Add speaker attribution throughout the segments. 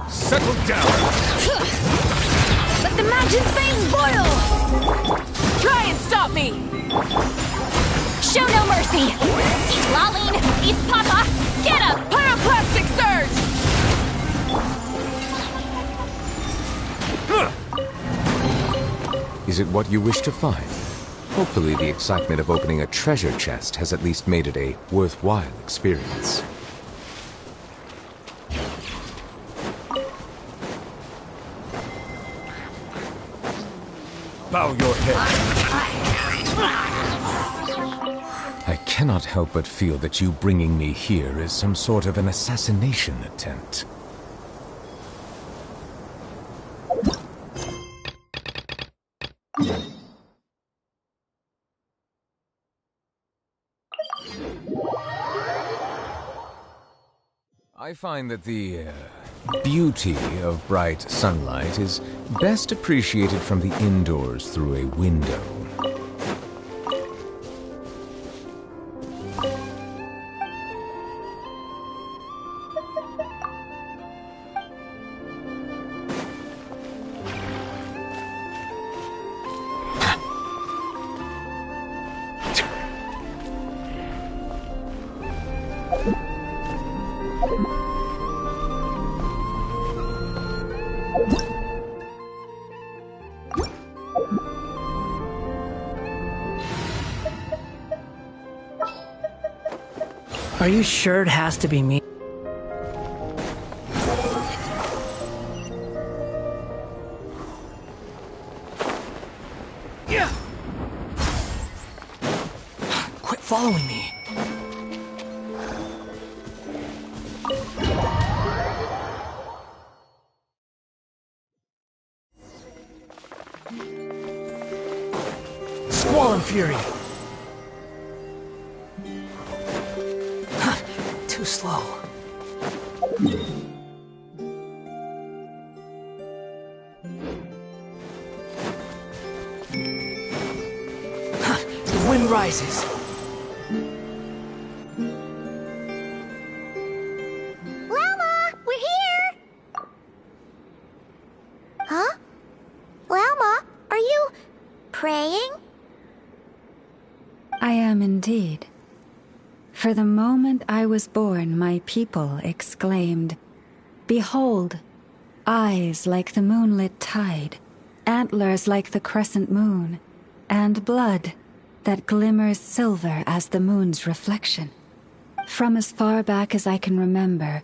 Speaker 1: Settle down!
Speaker 2: Let the mountain flames boil! Try and stop me! Show no mercy! East Laline! East Papa! Get up! Pyroclastic surge!
Speaker 3: Is it what you wish to find? Hopefully the excitement of opening a treasure chest has at least made it a worthwhile experience.
Speaker 1: Bow your head.
Speaker 3: I cannot help but feel that you bringing me here is some sort of an assassination attempt. I find that the beauty of bright sunlight is best appreciated from the indoors through a window.
Speaker 4: Are you sure it has to be me? Yeah. Quit following me. Squall and Fury. Too slow. The wind rises.
Speaker 2: Lelma, we're here! Huh? Lelma, are you praying?
Speaker 5: I am indeed. For the moment I was born, my people exclaimed, "Behold, eyes like the moonlit tide, antlers like the crescent moon, and blood that glimmers silver as the moon's reflection." From as far back as I can remember,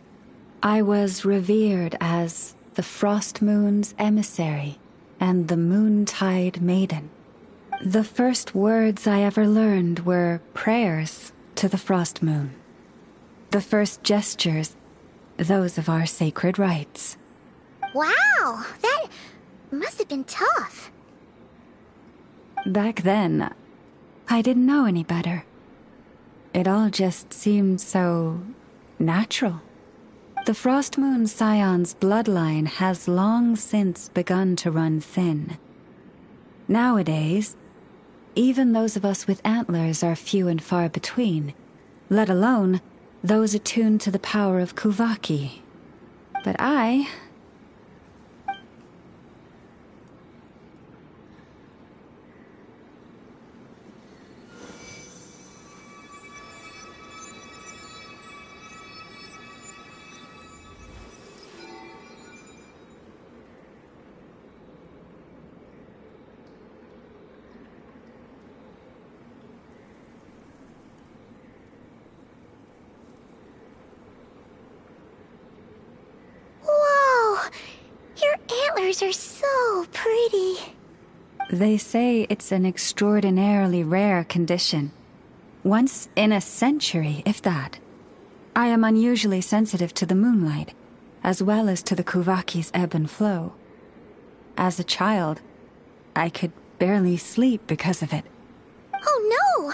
Speaker 5: I was revered as the Frost Moon's emissary and the Moontide Maiden. The first words I ever learned were prayers to the Frost Moon. The first gestures, those of our sacred rites.
Speaker 2: Wow, that must have been tough.
Speaker 5: Back then, I didn't know any better. It all just seemed so natural. The Frost Moon Scion's bloodline has long since begun to run thin. Nowadays, even those of us with antlers are few and far between, let alone those attuned to the power of Kuvaki. But I...
Speaker 6: stars are so pretty.
Speaker 5: They say it's an extraordinarily rare condition. Once in a century, if that. I am unusually sensitive to the moonlight, as well as to the Kuvaki's ebb and flow. As a child, I could barely sleep because of it.
Speaker 6: Oh no!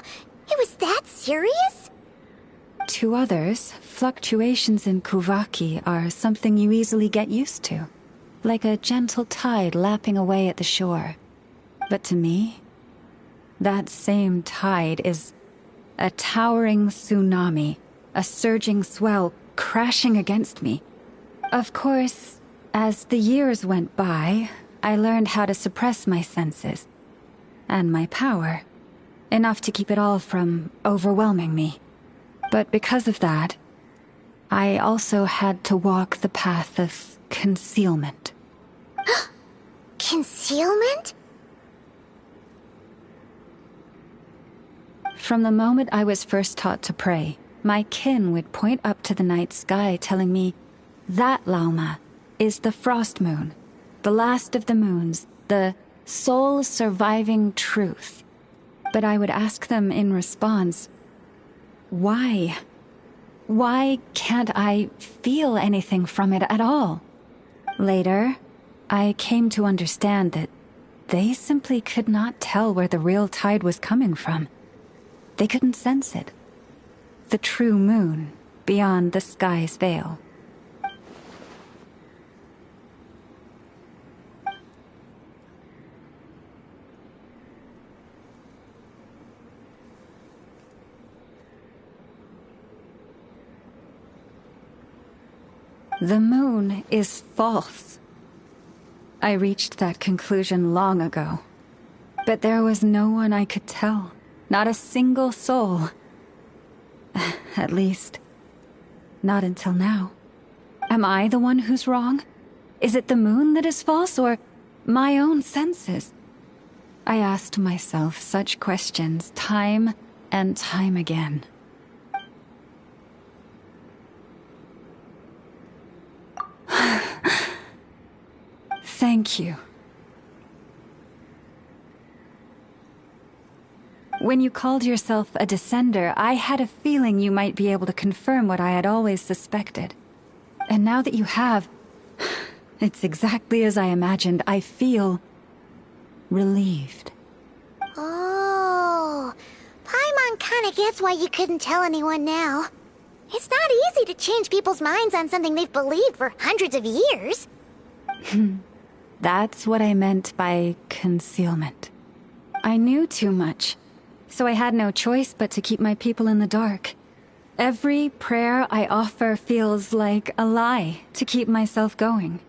Speaker 6: It was that serious?
Speaker 5: To others, fluctuations in Kuvaki are something you easily get used to, like a gentle tide lapping away at the shore. But to me, that same tide is a towering tsunami, a surging swell crashing against me. Of course, as the years went by, I learned how to suppress my senses and my power, enough to keep it all from overwhelming me. But because of that, I also had to walk the path of concealment.
Speaker 6: Concealment?
Speaker 5: From the moment I was first taught to pray, my kin would point up to the night sky telling me, "That, Lauma, is the frost moon, the last of the moons, the sole surviving truth." But I would ask them in response, why? Why can't I feel anything from it at all? Later, I came to understand that they simply could not tell where the real tide was coming from. They couldn't sense it. The true moon beyond the sky's veil. The moon is false. I reached that conclusion long ago. But there was no one I could tell. Not a single soul. At least, not until now. Am I the one who's wrong? Is it the moon that is false, or my own senses? I asked myself such questions time and time again. Thank you. When you called yourself a descender, I had a feeling you might be able to confirm what I had always suspected. And now that you have, it's exactly as I imagined. I feel relieved.
Speaker 6: Oh, Paimon kinda gets why you couldn't tell anyone now. It's not easy to change people's minds on something they've believed for hundreds of years.
Speaker 5: That's what I meant by concealment. I knew too much, so I had no choice but to keep my people in the dark. Every prayer I offer feels like a lie to keep myself going.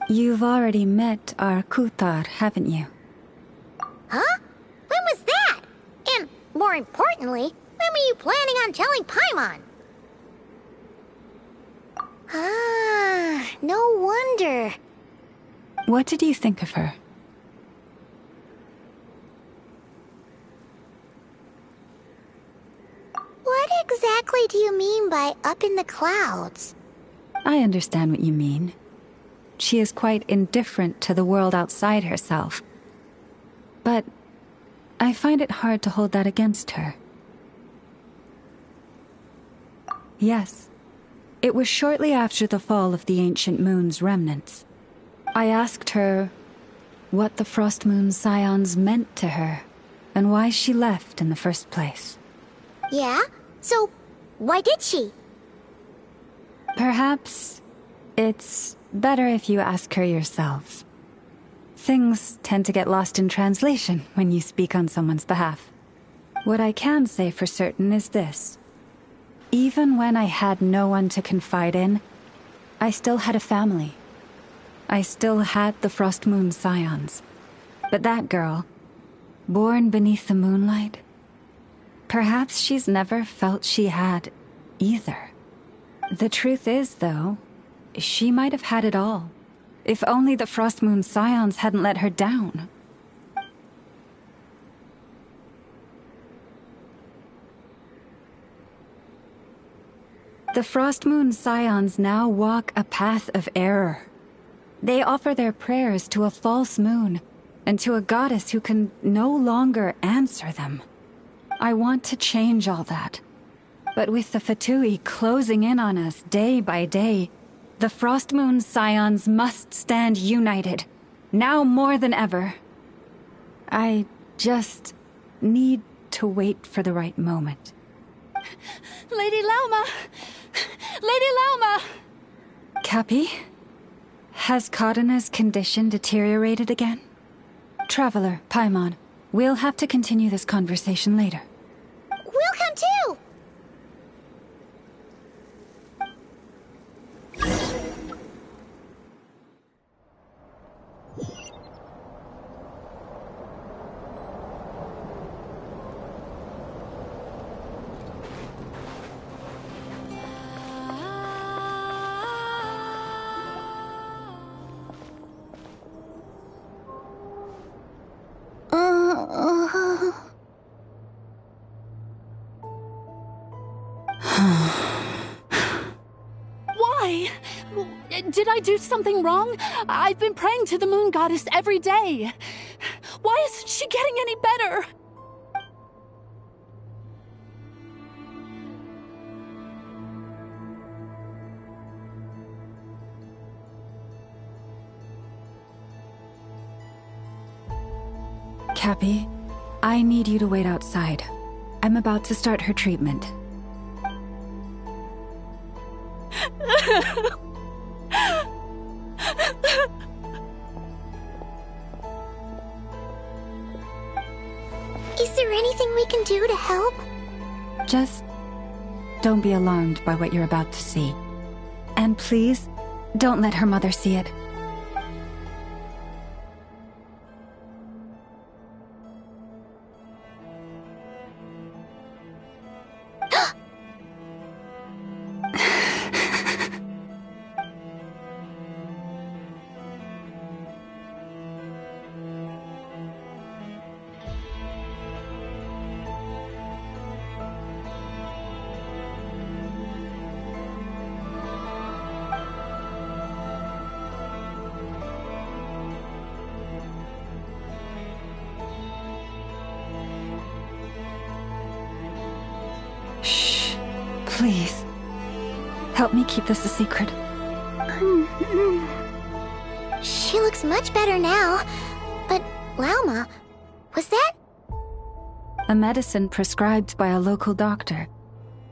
Speaker 5: You've already met our Kutar, haven't you?
Speaker 6: Huh? When was that? And, more importantly, when were you planning on telling Paimon? Ah, no wonder.
Speaker 5: What did you think of her?
Speaker 6: What exactly do you mean by up in the clouds?
Speaker 5: I understand what you mean. She is quite indifferent to the world outside herself. But I find it hard to hold that against her. Yes, it was shortly after the fall of the ancient moon's remnants. I asked her what the Frost Moon Scions meant to her, and why she left in the first place.
Speaker 6: Yeah? So, why did she?
Speaker 5: Perhaps it's better if you ask her yourself. Things tend to get lost in translation when you speak on someone's behalf. What I can say for certain is this. Even when I had no one to confide in, I still had a family. I still had the Frost Moon Scions. But that girl, born beneath the moonlight, perhaps she's never felt she had either. The truth is, though, she might have had it all, if only the Frost Moon Scions hadn't let her down. The Frost Moon Scions now walk a path of error. They offer their prayers to a false moon, and to a goddess who can no longer answer them. I want to change all that. But with the Fatui closing in on us day by day, the Frost Moon Scions must stand united, now more than ever. I just need to wait for the right moment.
Speaker 2: Lady Lauma! Lady Lauma!
Speaker 5: Cappy? Has Cardina's condition deteriorated again? Traveler, Paimon, we'll have to continue this conversation later.
Speaker 6: We'll come too!
Speaker 2: Why? Did I do something wrong? I've been praying to the moon goddess every day. Why isn't she getting any better?
Speaker 5: Cappy, I need you to wait outside. I'm about to start her treatment.
Speaker 6: Is there anything we can do to help?
Speaker 5: Just don't be alarmed by what you're about to see. And please, don't let her mother see it. Shh. Please. Help me keep this a secret.
Speaker 6: She looks much better now. But, Lauma, was that?
Speaker 5: A medicine prescribed by a local doctor.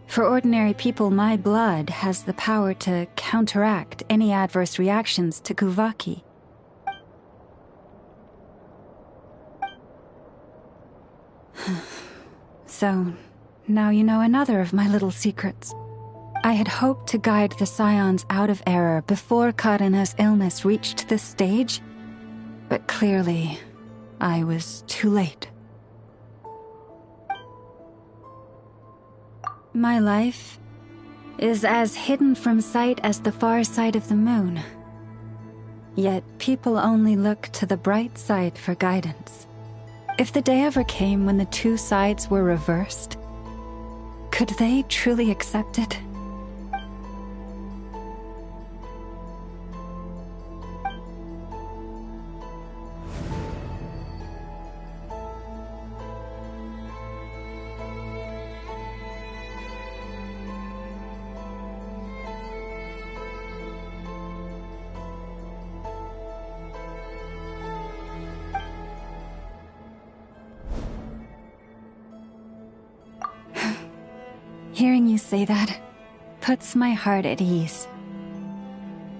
Speaker 5: For ordinary people, my blood has the power to counteract any adverse reactions to Kuvaki. So, now you know another of my little secrets. I had hoped to guide the Scions out of error before Karina's illness reached this stage, but clearly, I was too late. My life is as hidden from sight as the far side of the moon. Yet people only look to the bright side for guidance. If the day ever came when the two sides were reversed, could they truly accept it? Hearing you say that puts my heart at ease.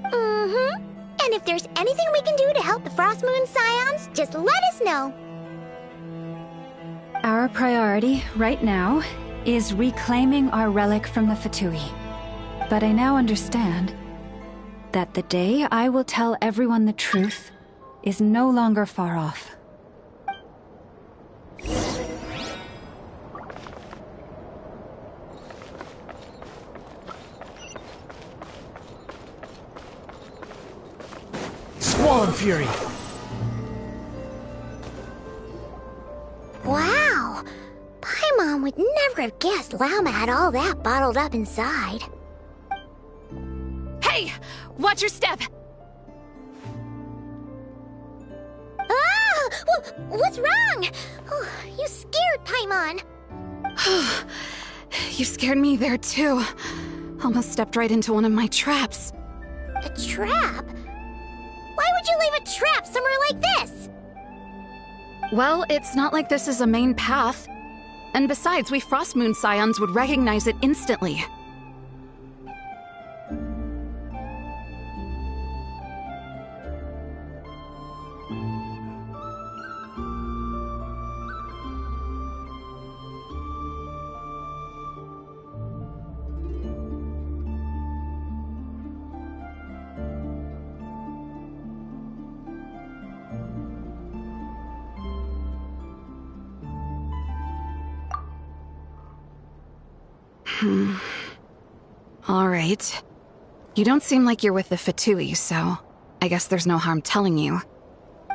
Speaker 6: Mm-hmm. And if there's anything we can do to help the Frost Moon Scions, just let us know.
Speaker 5: Our priority, right now, is reclaiming our relic from the Fatui. But I now understand that the day I will tell everyone the truth is no longer far off.
Speaker 4: Squall Fury!
Speaker 6: Wow! Paimon would never have guessed Lauma had all that bottled up inside.
Speaker 2: Watch your step!
Speaker 6: Ah! What's wrong? Oh, you scared Paimon.
Speaker 2: You scared me there too. Almost stepped right into one of my traps.
Speaker 6: A trap? Why would you leave a trap somewhere like this?
Speaker 2: Well, it's not like this is a main path. And besides, we Frostmoon Scions would recognize it instantly. All right. You don't seem like you're with the Fatui, so I guess there's no harm telling you.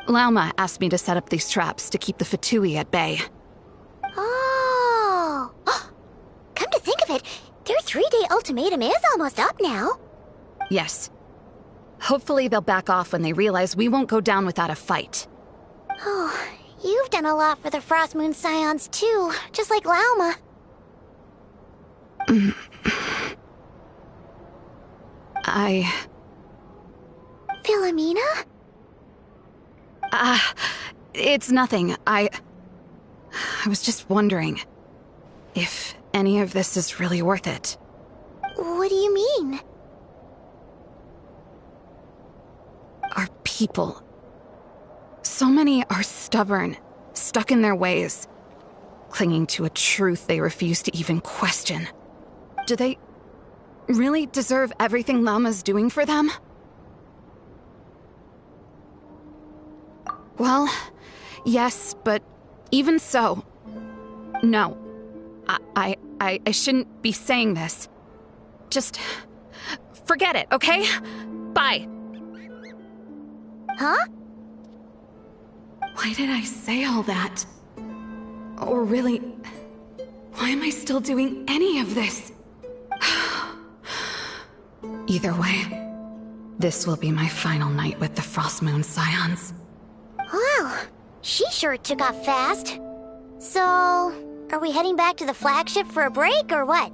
Speaker 2: Lauma asked me to set up these traps to keep the Fatui at bay.
Speaker 6: Oh! Come to think of it, their 3-day ultimatum is almost up now.
Speaker 2: Yes. Hopefully they'll back off when they realize we won't go down without a fight.
Speaker 6: Oh, you've done a lot for the Frostmoon Scions too, just like Lauma. Philomena?
Speaker 2: It's nothing. I was just wondering if any of this is really worth it.
Speaker 6: What do you mean?
Speaker 2: Our people. So many are stubborn, stuck in their ways, clinging to a truth they refuse to even question. Do they really deserve everything Lauma's doing for them? Well, yes, but even so, no. I shouldn't be saying this. Just forget it, okay? Bye.
Speaker 6: Huh?
Speaker 2: Why did I say all that? Or really, why am I still doing any of this? Either way, this will be my final night with the Frostmoon Scions.
Speaker 6: Wow, she sure took off fast. So, are we heading back to the flagship for a break, or what?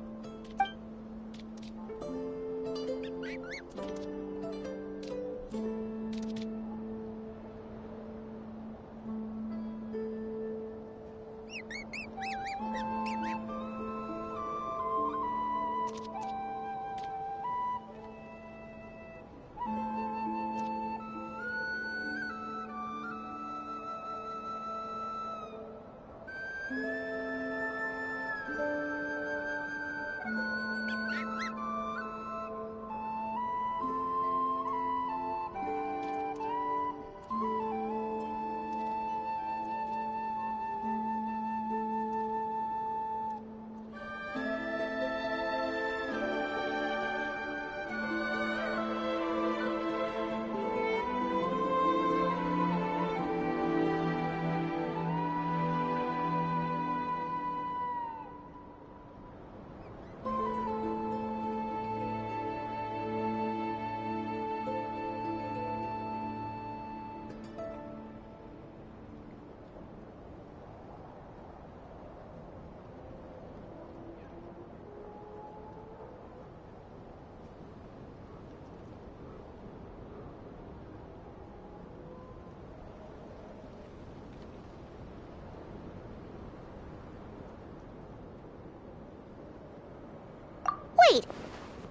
Speaker 6: Wait,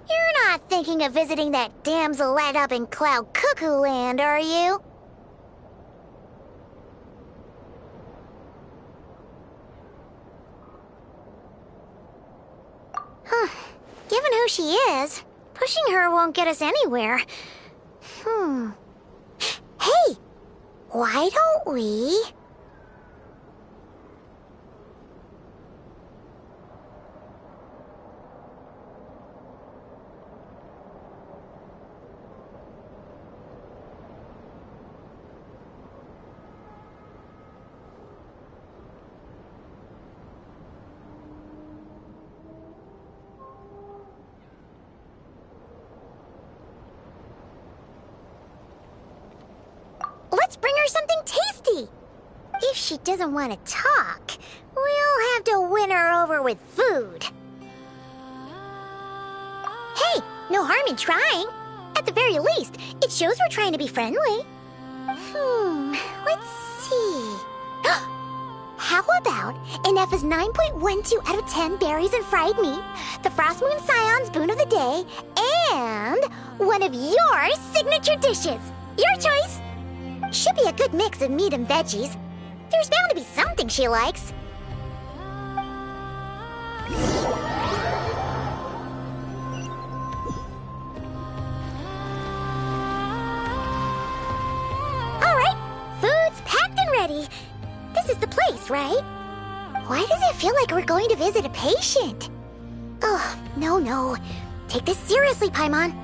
Speaker 6: you're not thinking of visiting that damselette up in Cloud Cuckoo Land, are you? Huh. Given who she is, pushing her won't get us anywhere. Hey! Why don't we... bring her something tasty. If she doesn't want to talk, we'll have to win her over with food. Hey, no harm in trying. At the very least, it shows we're trying to be friendly. Let's see. How about Ineffa's 9.12 out of 10 berries and fried meat, the Frost Moon Scion's boon of the day, and one of your signature dishes. Your choice. Should be a good mix of meat and veggies. There's bound to be something she likes. This is the place, right? Why does it feel like we're going to visit a patient? Oh, no. Take this seriously, Paimon.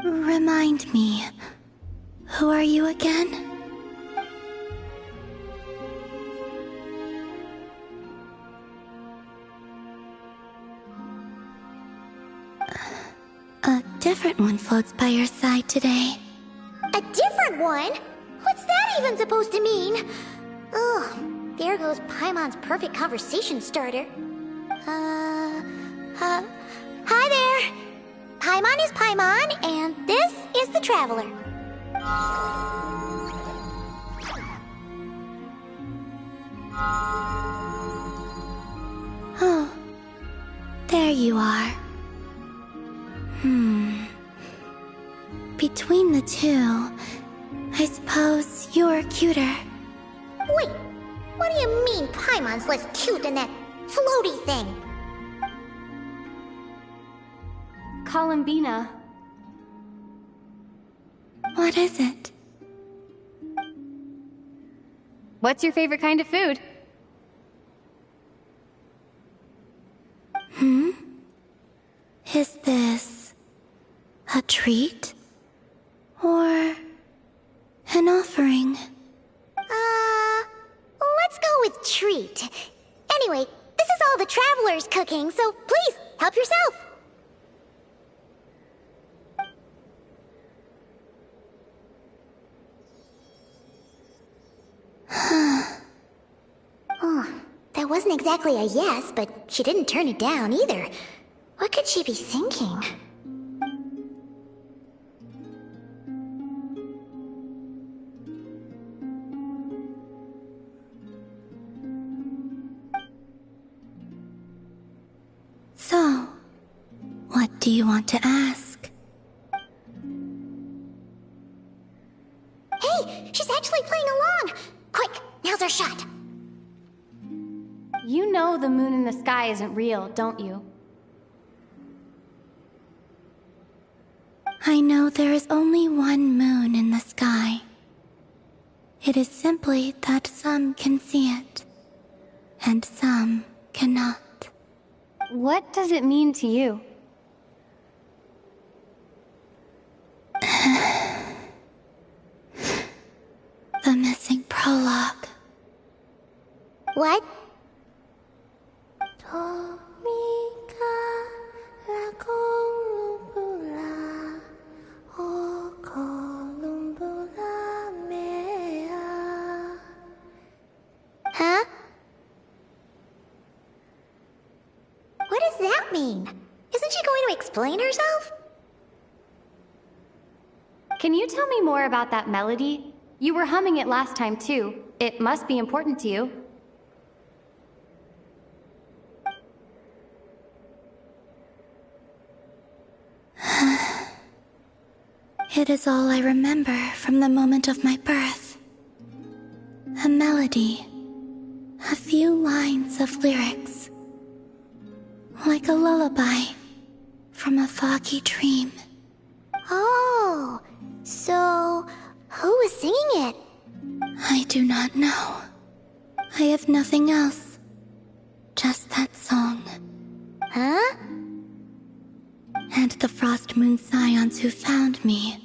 Speaker 7: Remind me, who are you again? A different one floats by your side today.
Speaker 6: A different one? What's that even supposed to mean? Ugh, there goes Paimon's perfect conversation starter. Hi there! Paimon is Paimon, and this is the Traveler.
Speaker 7: Oh, there you are. Between the two, I suppose you're cuter.
Speaker 6: Wait, what do you mean Paimon's less cute than that floaty thing?
Speaker 2: Columbina.
Speaker 7: What is it?
Speaker 2: What's your favorite kind of food?
Speaker 7: Is this a treat? Or an offering?
Speaker 6: Let's go with treat. Anyway, this is all the Traveler's cooking, so please, help yourself. Oh, that wasn't exactly a yes, but she didn't turn it down either. What could she be thinking?
Speaker 7: So, what do you want to ask?
Speaker 6: Hey, she's actually playing along! Quick, now's our shot.
Speaker 2: You know the moon in the sky isn't real, don't you?
Speaker 7: I know there is only one moon in the sky. It is simply that some can see it. and some cannot.
Speaker 2: What does it mean to you?
Speaker 7: The missing prologue.
Speaker 6: What? Huh? What does that mean? Isn't she going to explain herself?
Speaker 2: Can you tell me more about that melody? You were humming it last time too. It must be important to you.
Speaker 7: It is all I remember from the moment of my birth. A melody. A few lines of lyrics. Like a lullaby from a foggy dream.
Speaker 6: Oh, so who was singing it?
Speaker 7: I do not know. I have nothing else. Just that song.
Speaker 6: Huh?
Speaker 7: And the Frost Moon Scions who found me.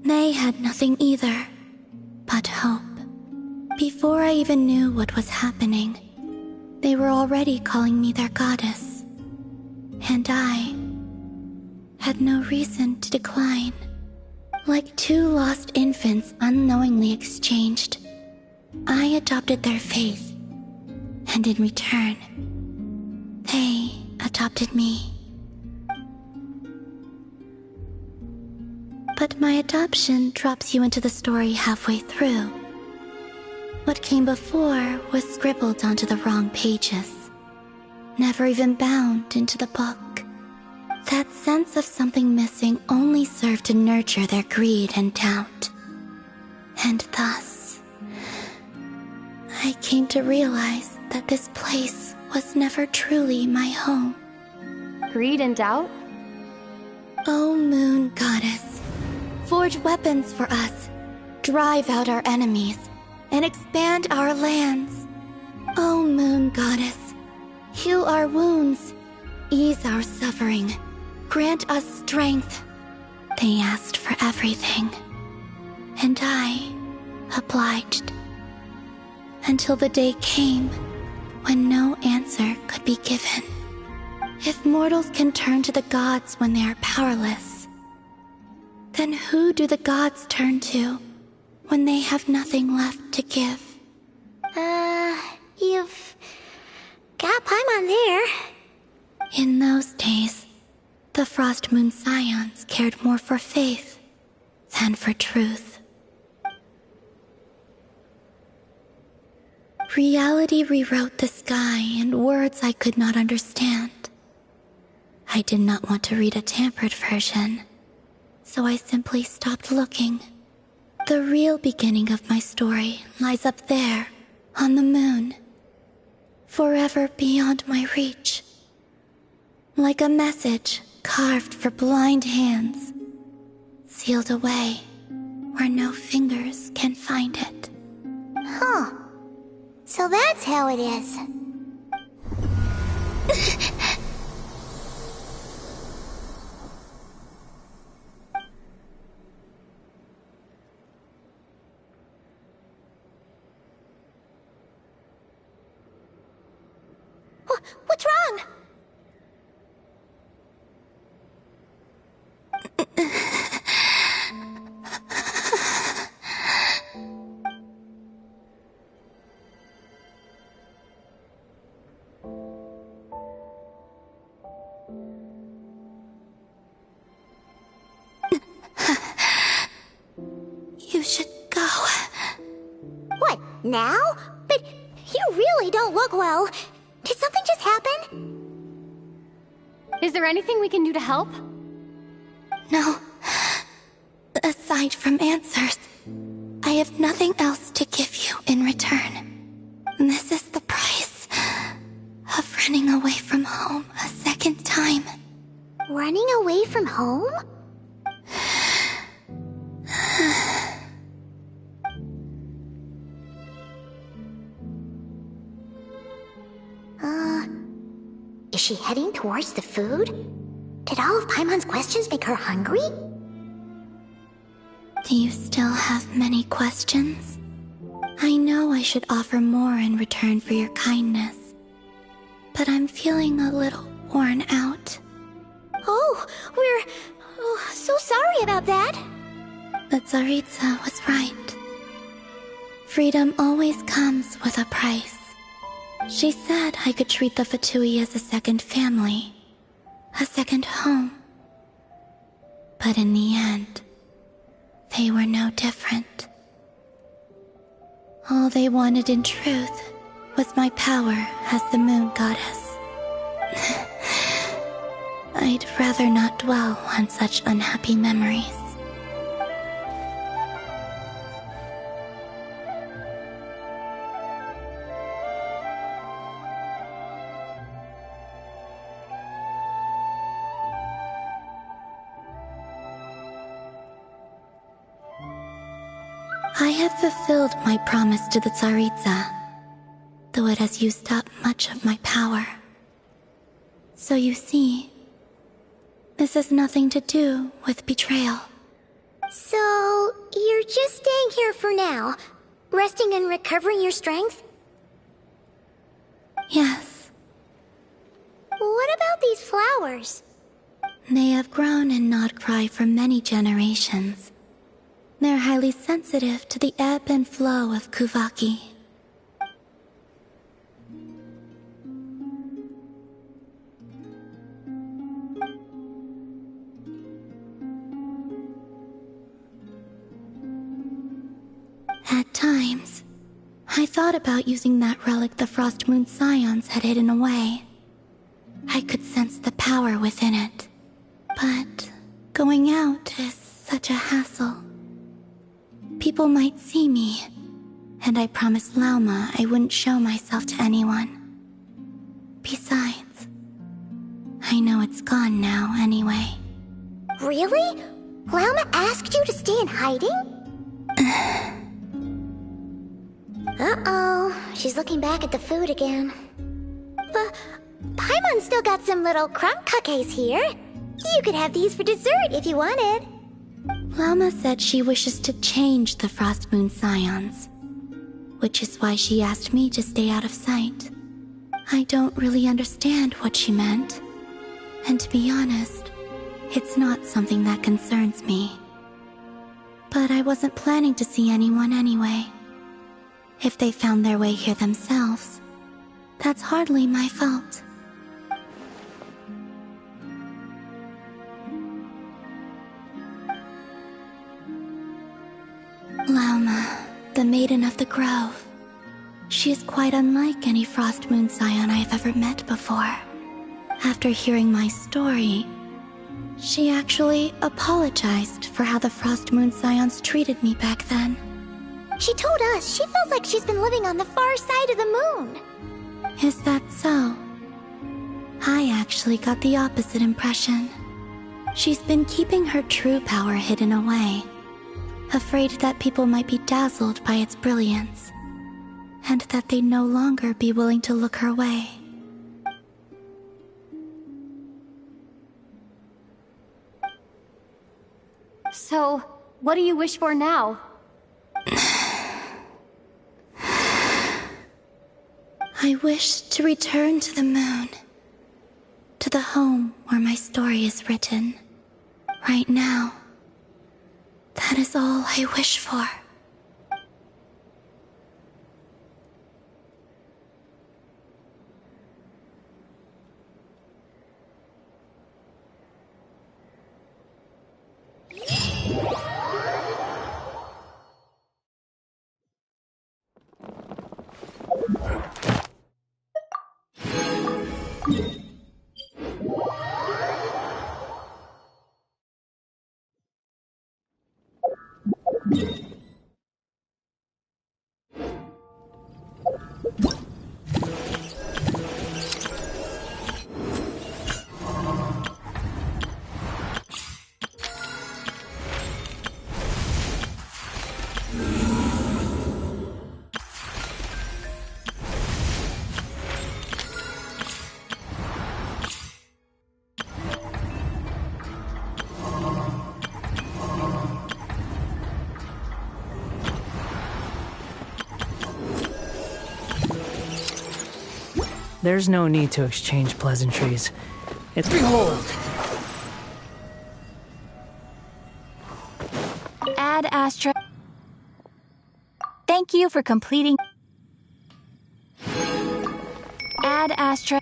Speaker 7: They had nothing either, but hope. Before I even knew what was happening, they were already calling me their goddess. And I had no reason to decline. Like two lost infants unknowingly exchanged, I adopted their faith. And in return, they adopted me. But my adoption drops you into the story halfway through. What came before was scribbled onto the wrong pages, never even bound into the book. That sense of something missing only served to nurture their greed and doubt. And thus, I came to realize that this place was never truly my home.
Speaker 2: Greed and doubt?
Speaker 7: O Moon Goddess, forge weapons for us, drive out our enemies, and expand our lands. O Moon Goddess, heal our wounds, ease our suffering, grant us strength. They asked for everything, and I obliged. Until the day came when no answer could be given. If mortals can turn to the gods when they are powerless, then who do the gods turn to when they have nothing left to give?
Speaker 6: You've got Paimon there.
Speaker 7: In those days, the Frost Moon Scions cared more for faith than for truth. Reality rewrote the sky in words I could not understand. I did not want to read a tampered version, so I simply stopped looking. The real beginning of my story lies up there, on the moon, forever beyond my reach. Like a message carved for blind hands, sealed away where no fingers can find it.
Speaker 6: Huh. So that's how it is. What's wrong?
Speaker 7: You should go.
Speaker 6: What, now? But you really don't look well. Did something just happen?
Speaker 2: Is there anything we can do to help?
Speaker 7: No. Aside from answers, I have nothing else to give you in return. This is the price of running away from home a second time.
Speaker 6: Running away from home? Is she heading towards the food? Did all of Paimon's questions make her hungry?
Speaker 7: Do you still have many questions? I know I should offer more in return for your kindness, but I'm feeling a little worn out.
Speaker 6: Oh, we're so sorry about that.
Speaker 7: But Tsaritsa was right. Freedom always comes with a price. She said I could treat the Fatui as a second family, a second home. But in the end, they were no different. All they wanted in truth was my power as the moon goddess. I'd rather not dwell on such unhappy memories. I have fulfilled my promise to the Tsaritsa, though it has used up much of my power. So you see, this has nothing to do with betrayal.
Speaker 6: So, you're just staying here for now, resting and recovering your strength?
Speaker 7: Yes,
Speaker 6: What about these flowers?
Speaker 7: they have grown in Nodcry for many generations. They're highly sensitive to the ebb and flow of Kuvaki. At times, I thought about using that relic the Frost Moon Scions had hidden away. I could sense the power within it. But going out is such a hassle. People might see me, and I promised Lauma I wouldn't show myself to anyone. Besides, I know it's gone now anyway.
Speaker 6: Really? Lauma asked you to stay in hiding? Uh-oh, she's looking back at the food again. But Paimon still got some little crumb cookies here. You could have these for dessert if you wanted.
Speaker 7: Lauma said she wishes to change the Frost Moon Scions, which is why she asked me to stay out of sight. I don't really understand what she meant, and to be honest, it's not something that concerns me. But I wasn't planning to see anyone anyway. If they found their way here themselves, that's hardly my fault. Lauma, the Maiden of the Grove. She is quite unlike any Frost Moon Scion I have ever met before. After hearing my story, she actually apologized for how the Frost Moon Scions treated me back then.
Speaker 6: She told us she feels like she's been living on the far side of the moon.
Speaker 7: Is that so? I actually got the opposite impression. She's been keeping her true power hidden away, afraid that people might be dazzled by its brilliance, and that they'd no longer be willing to look her way.
Speaker 2: So, what do you wish for now?
Speaker 7: I wish to return to the moon, to the home where my story is written. Right now, that is all I wish for.
Speaker 4: There's no need to exchange pleasantries. It's behold!
Speaker 2: Ad Astra. Thank you for completing. Ad Astra.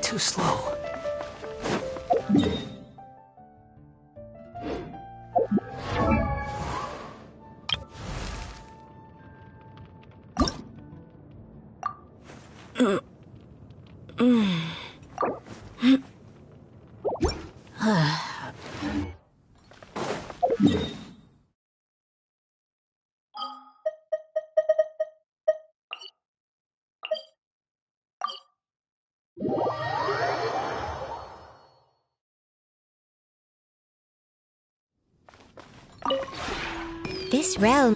Speaker 4: Too slow.
Speaker 6: This realm.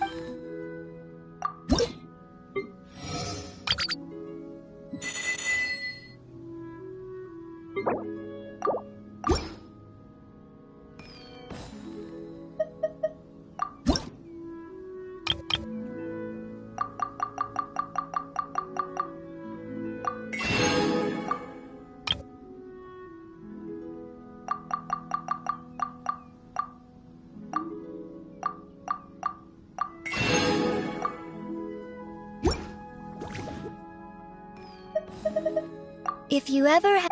Speaker 6: If you ever have...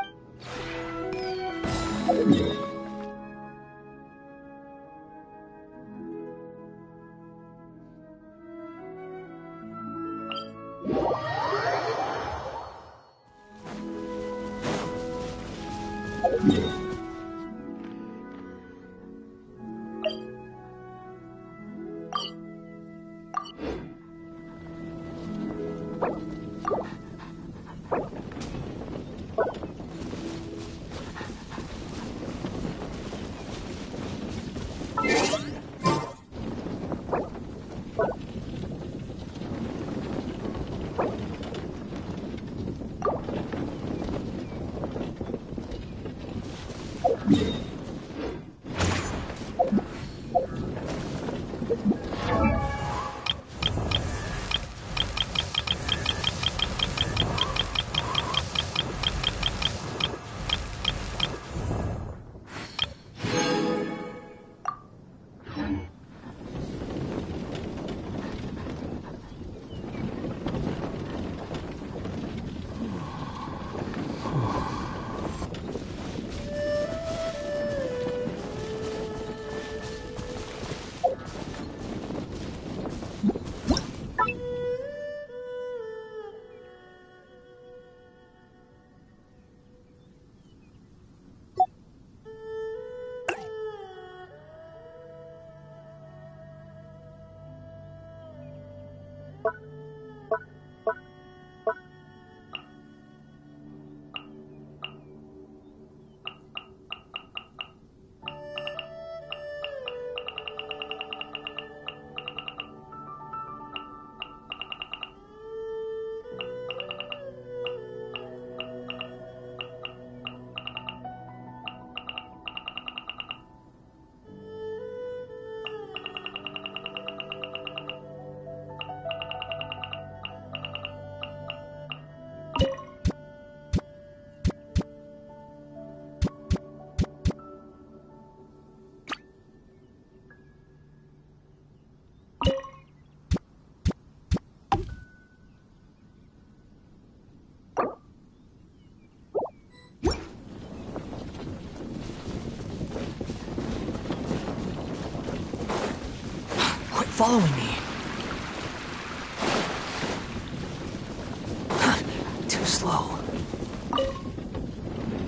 Speaker 4: following me. Too slow.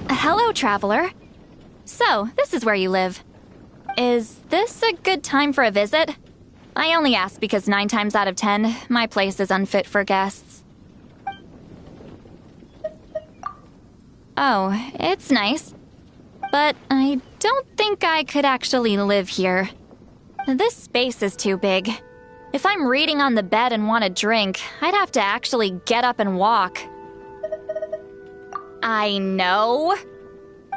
Speaker 2: Hello, traveler. So, this is where you live. Is this a good time for a visit? I only ask because 9 times out of 10, my place is unfit for guests. Oh, it's nice. But I don't think I could actually live here. This space is too big. If I'm reading on the bed and want a drink, I'd have to actually get up and walk. I know.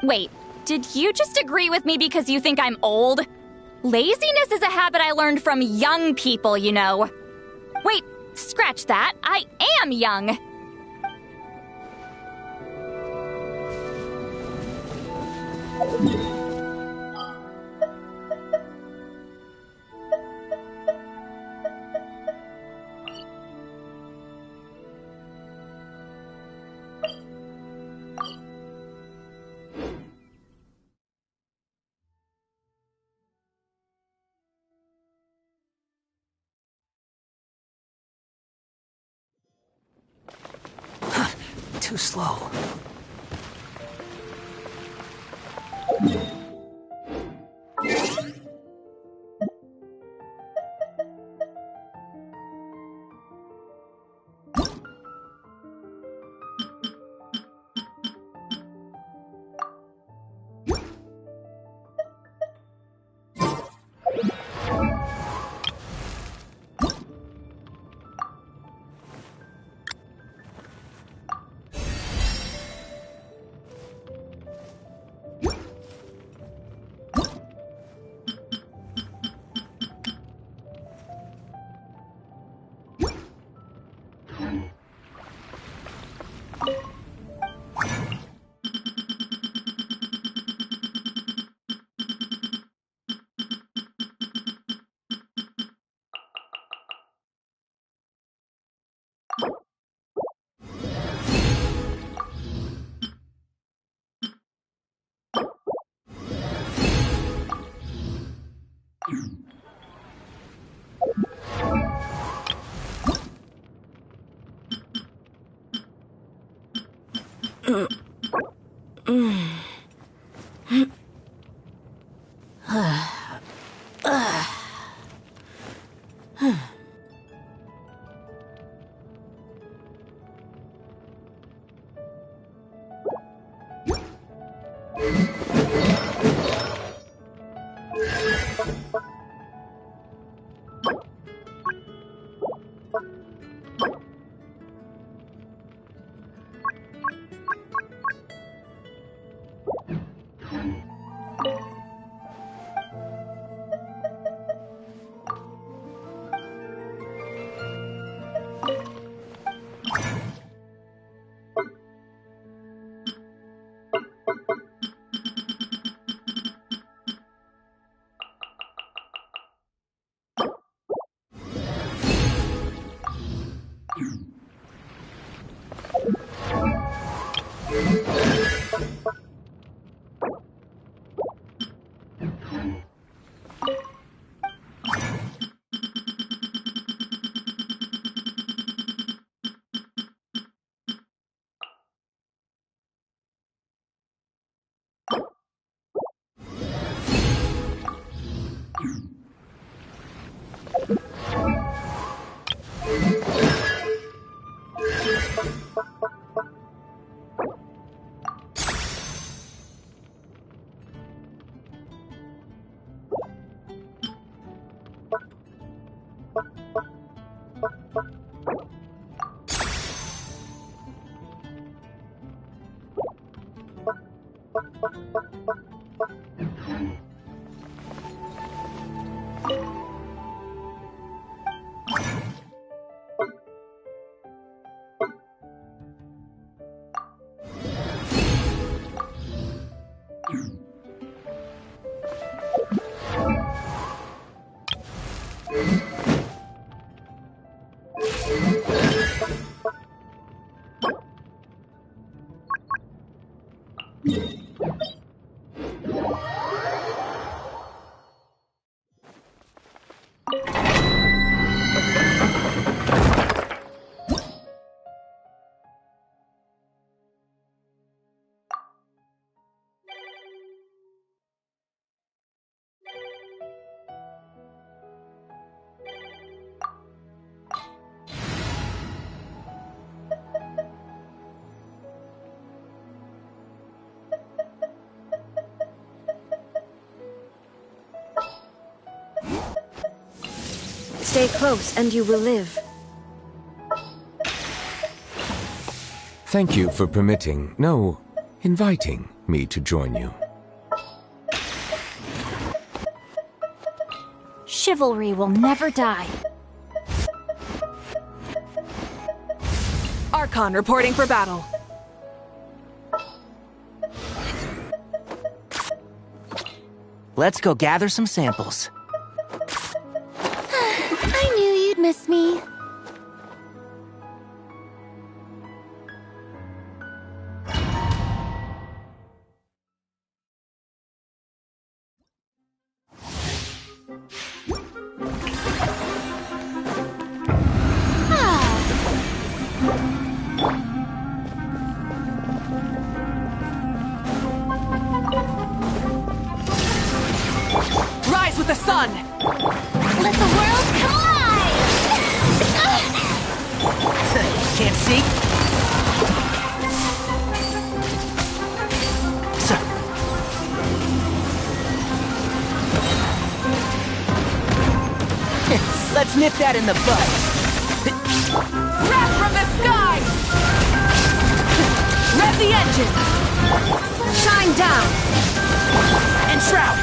Speaker 2: Wait, did you just agree with me because you think I'm old? Laziness is a habit I learned from young people, you know. Wait, scratch that. I am young.
Speaker 4: Too slow.
Speaker 5: Stay close and you will live.
Speaker 3: Thank you for permitting, no, inviting me to join you.
Speaker 2: Chivalry will never die.
Speaker 8: Archon reporting for battle.
Speaker 9: Let's go gather some samples.
Speaker 7: I knew you'd miss me.
Speaker 8: Rise with the sun!
Speaker 6: Let the world collide!
Speaker 9: Can't see? So. Let's nip that in the bud.
Speaker 8: Wrath from the sky! Rev the engine!
Speaker 2: Shine down!
Speaker 9: And shroud!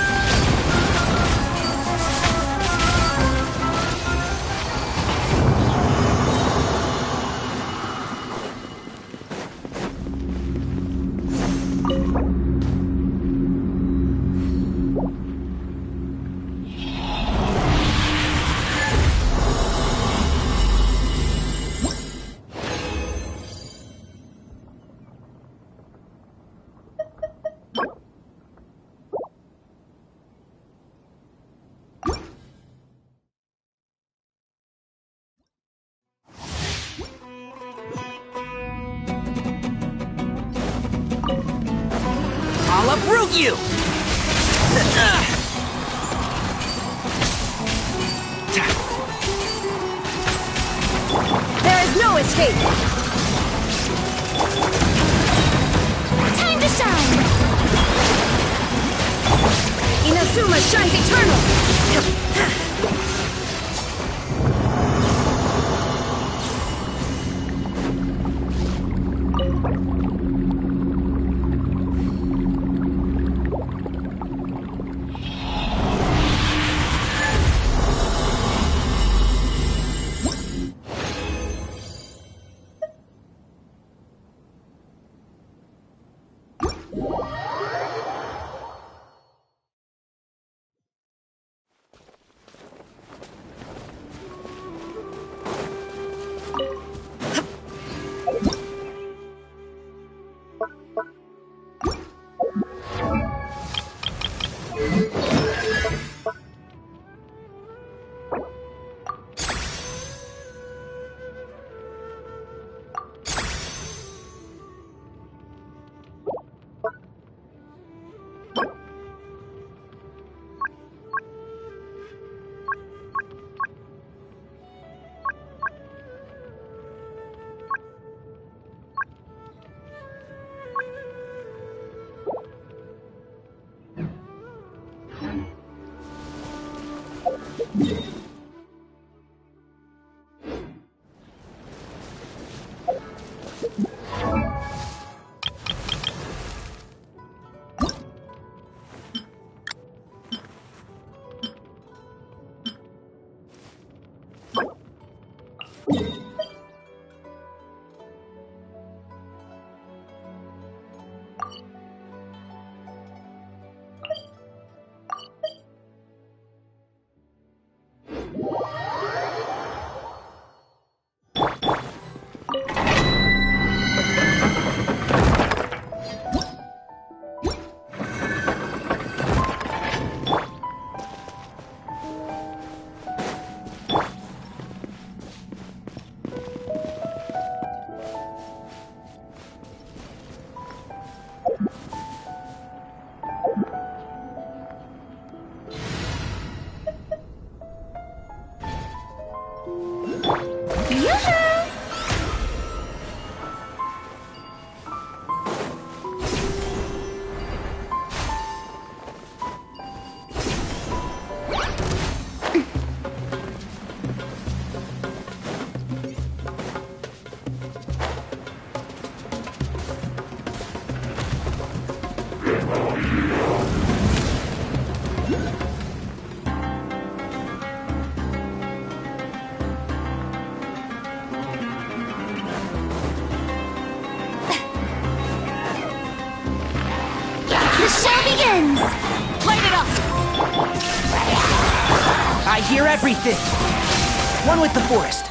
Speaker 9: I'll uproot you!
Speaker 2: There is no escape!
Speaker 6: Time to shine!
Speaker 2: Inazuma shines eternal! ruins! Light it up!
Speaker 9: I hear everything. One with the forest.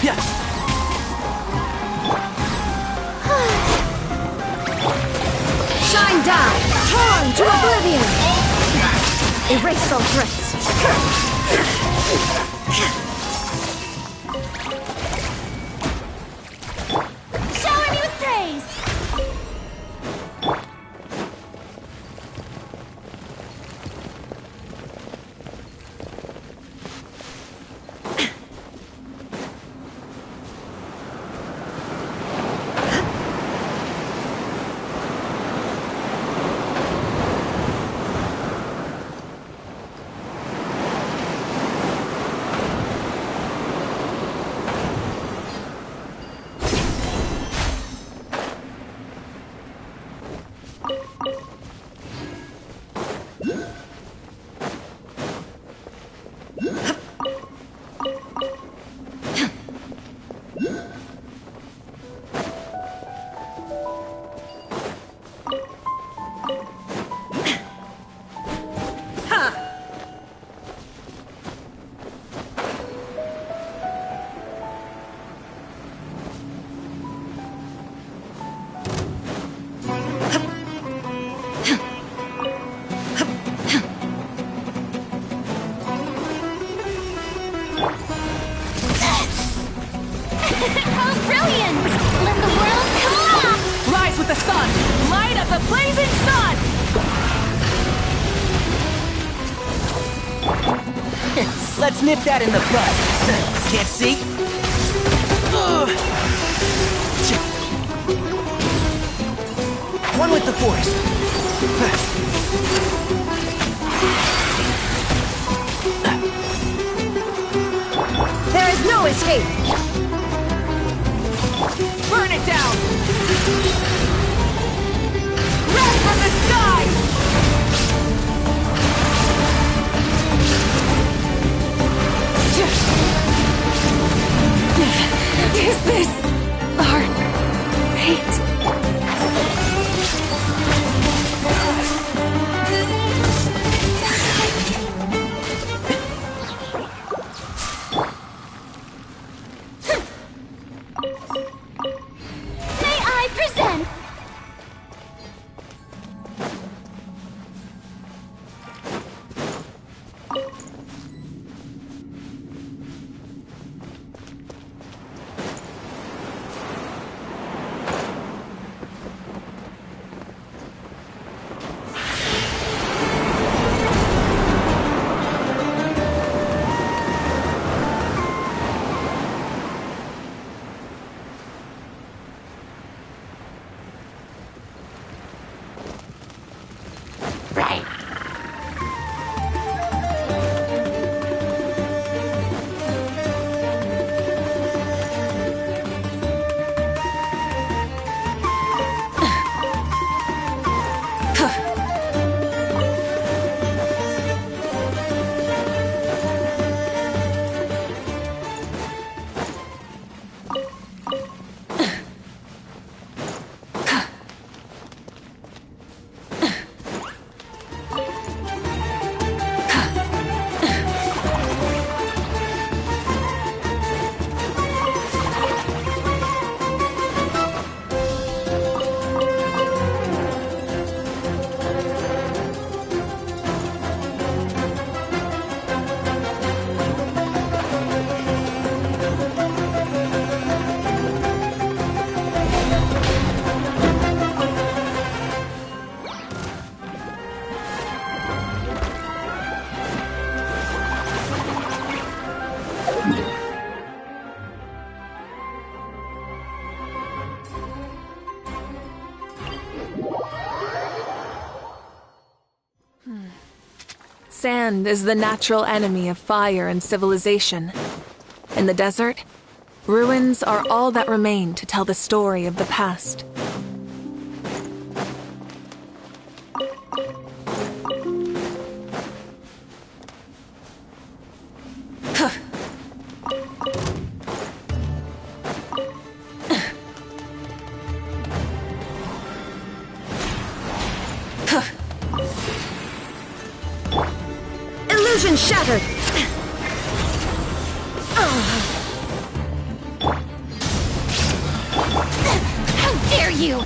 Speaker 9: Yeah.
Speaker 2: Shine down! Torn to oblivion! Erase all threats!
Speaker 6: Shower me with praise!
Speaker 2: How brilliant! Let the world collapse!
Speaker 8: Rise with the sun! Light up the blazing sun!
Speaker 9: Let's nip that in the bud. Can't see? One with the forest.
Speaker 2: There is no escape!
Speaker 8: Burn it down! Wrath from the sky!
Speaker 2: Is this our fate?
Speaker 6: May I present? Right.
Speaker 8: Sand is the natural enemy of fire and civilization. In the desert, ruins are all that remain to tell the story of the past.
Speaker 10: Illusion shattered!
Speaker 2: How dare you!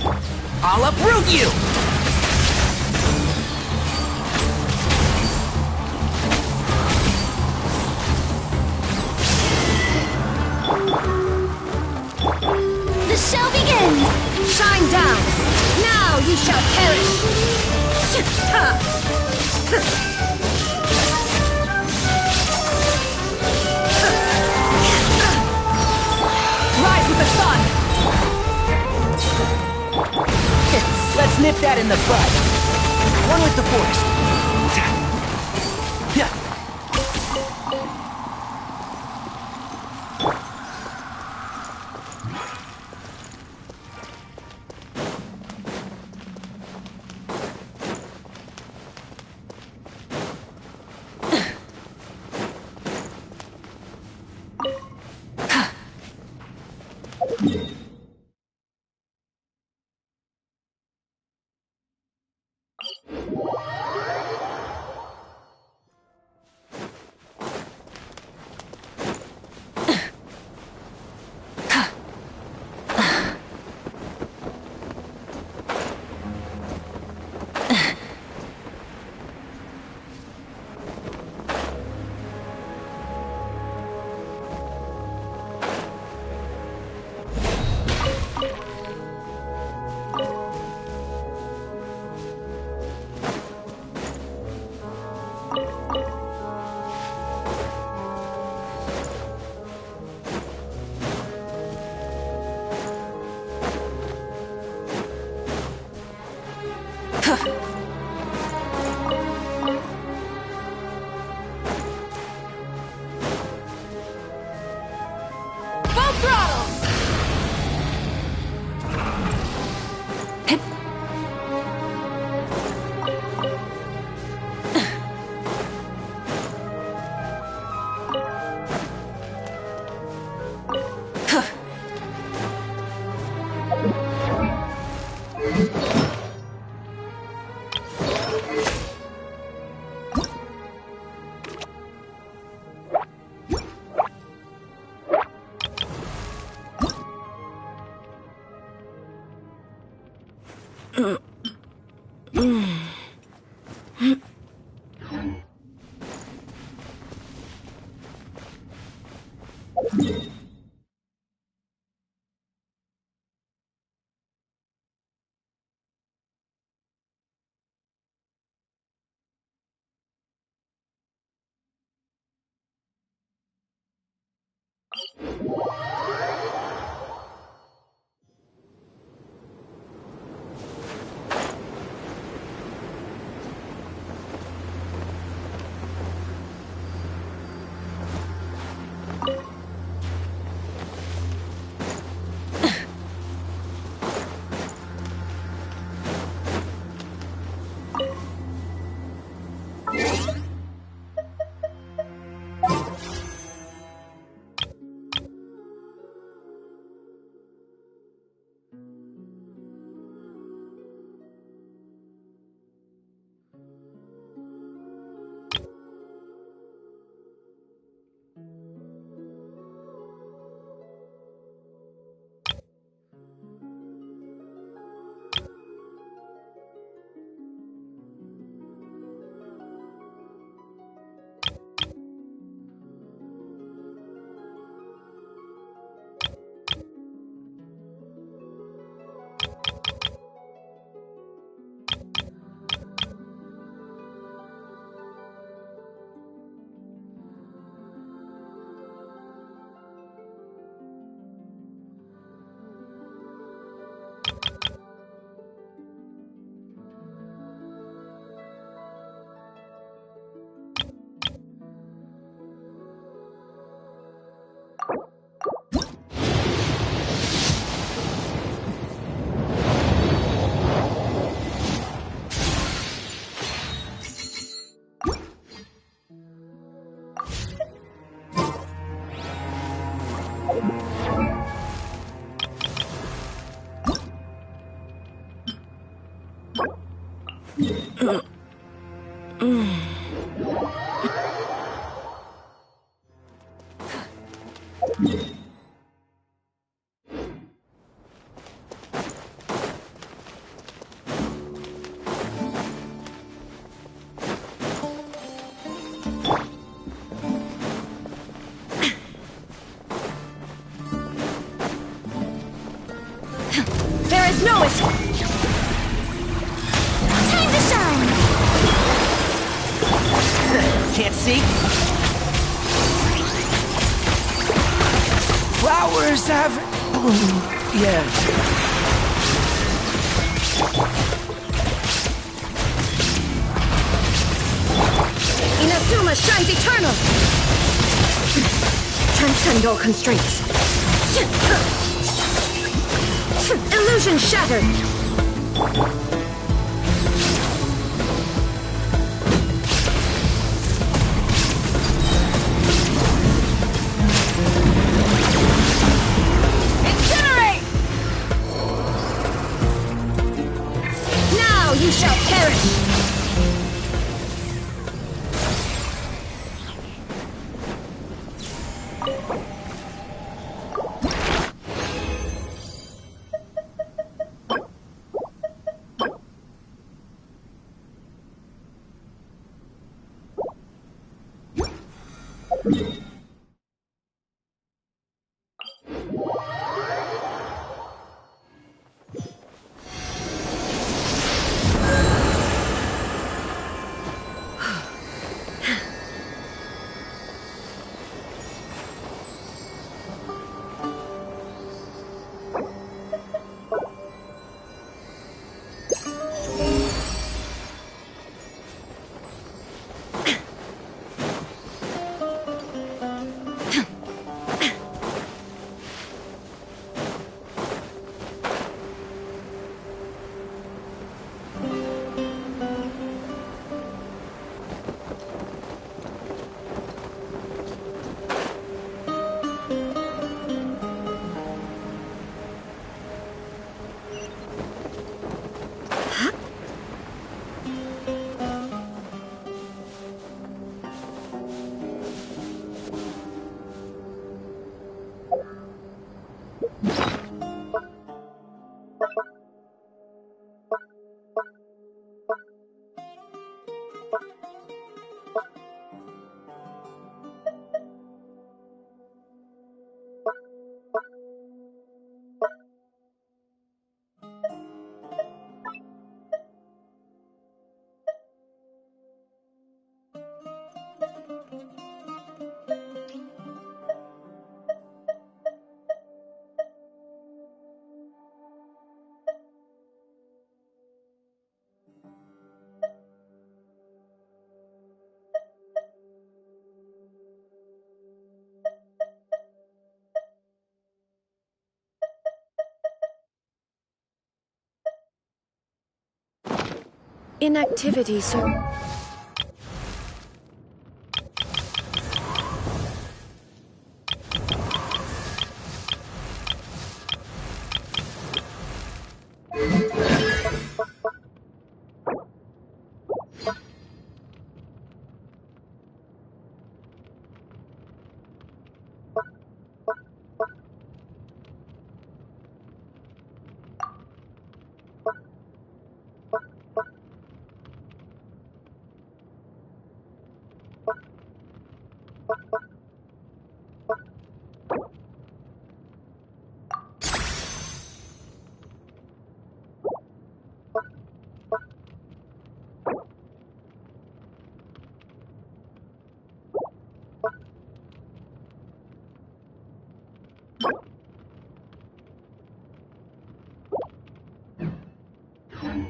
Speaker 9: I'll uproot you!
Speaker 2: The show begins!
Speaker 10: Shine down! Now you shall perish!
Speaker 9: Rise with the sun! Let's nip that in the bud. One with the forest. Yeah.
Speaker 2: Full throttle!
Speaker 10: There is no escape!
Speaker 6: Time to shine!
Speaker 9: Can't see? Flowers haven't bloomed yet.
Speaker 10: Inazuma shines eternal! Transcend all constraints. Illusion shattered!
Speaker 2: Incinerate!
Speaker 10: Now you shall perish! Inactivity, sir.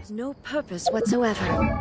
Speaker 10: There's no purpose whatsoever.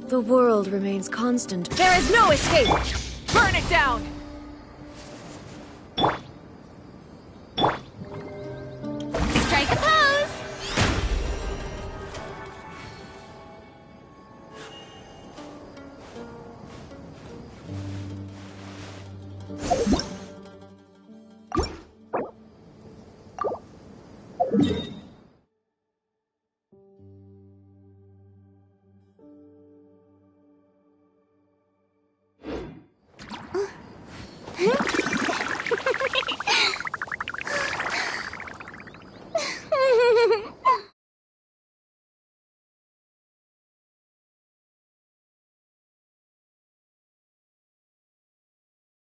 Speaker 2: The world remains constant. There is no escape! Burn it down!
Speaker 6: Strike a pose!